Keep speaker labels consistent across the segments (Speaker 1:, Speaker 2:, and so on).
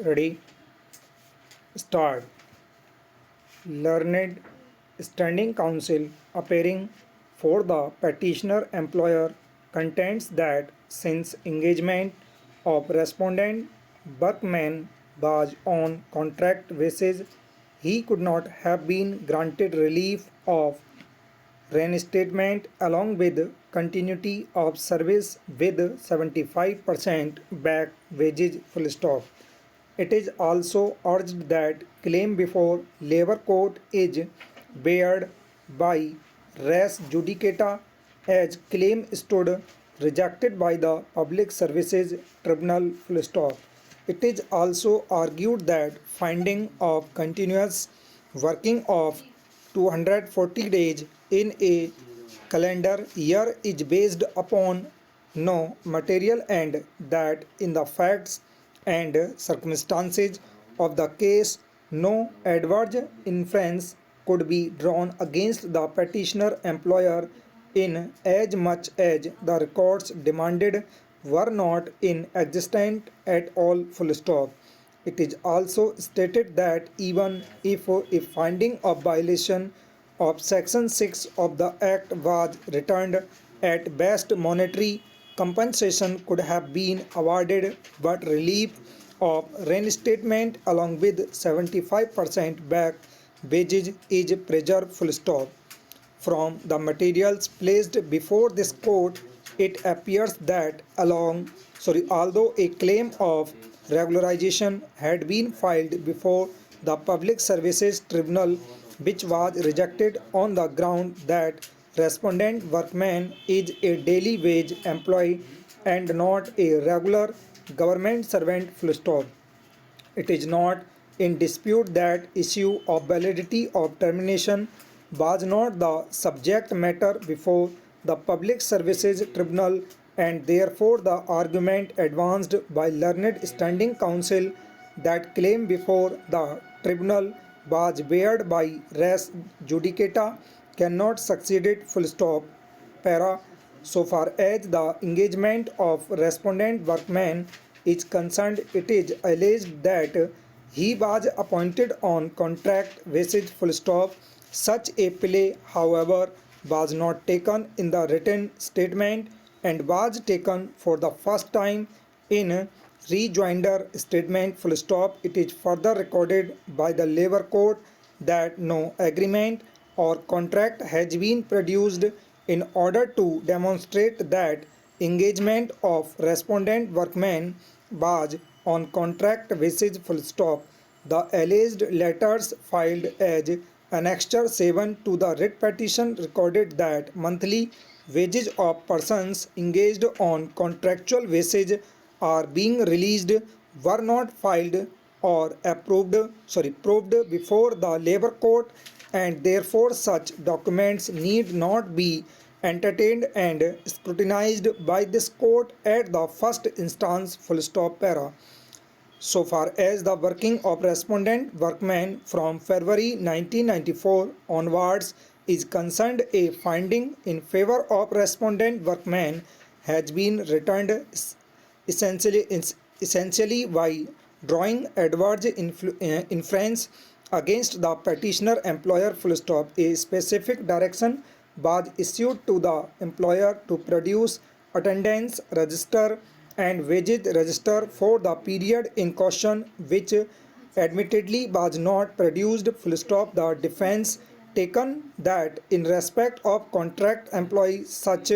Speaker 1: Ready? Start. Learned Standing Counsel appearing for the petitioner employer contends that since engagement of respondent Buckman was on contract basis, he could not have been granted relief of reinstatement along with continuity of service with 75% back wages full stop. It is also urged that claim before labor court is barred by res judicata as claim stood rejected by the Public Services Tribunal full stop. It is also argued that finding of continuous working of 240 days in a calendar year is based upon no material and that in the facts and circumstances of the case no adverse inference could be drawn against the petitioner employer in as much as the records demanded were not in existence at all full stop. It is also stated that even if a finding of violation of Section 6 of the Act was returned, at best monetary compensation could have been awarded, but relief of reinstatement along with 75% back wages is preserved full stop. From the materials placed before this court, it appears that although a claim of regularization had been filed before the Public Services Tribunal, which was rejected on the ground that respondent workman is a daily wage employee and not a regular government servant full stop. It is not in dispute that issue of validity of termination was not the subject matter before the Public Services Tribunal and therefore the argument advanced by learned standing counsel that claim before the tribunal was barred by res judicata cannot succeed full stop. Para. So far as the engagement of respondent workman is concerned, it is alleged that he was appointed on contract basis full stop. Such a plea, however, was not taken in the written statement and was taken for the first time in rejoinder statement full stop. It is further recorded by the labor court that no agreement or contract has been produced in order to demonstrate that engagement of respondent workman was on contract basis full stop. The alleged letters filed as Annexure 7 to the writ petition recorded that monthly wages of persons engaged on contractual basis are being released were not filed or proved before the labor court and therefore such documents need not be entertained and scrutinized by this court at the first instance full stop para. So far as the working of respondent workmen from February 1994 onwards is concerned, a finding in favor of respondent workmen has been returned essentially by drawing adverse inference against the petitioner employer full stop. A specific direction was issued to the employer to produce attendance register and wages register for the period in question, which admittedly was not produced full stop. The defense taken that in respect of contract employees such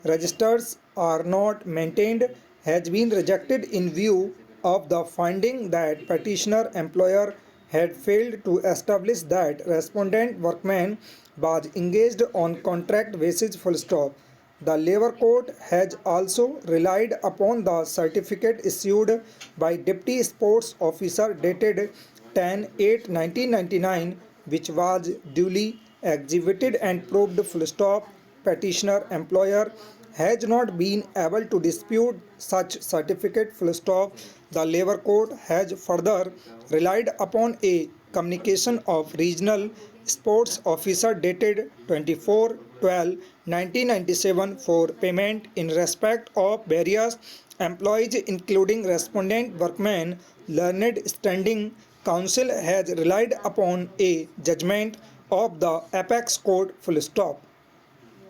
Speaker 1: registers are not maintained has been rejected in view of the finding that petitioner employer had failed to establish that respondent workman was engaged on contract basis full stop. The Labour Court has also relied upon the certificate issued by Deputy Sports Officer dated 10/8/1999, which was duly exhibited and proved full stop. Petitioner employer has not been able to dispute such certificate full stop. The Labour Court has further relied upon a communication of regional sports officer dated 24 12, 1997 for payment in respect of various employees including respondent workmen. Learned Standing Council has relied upon a judgment of the Apex Court full stop.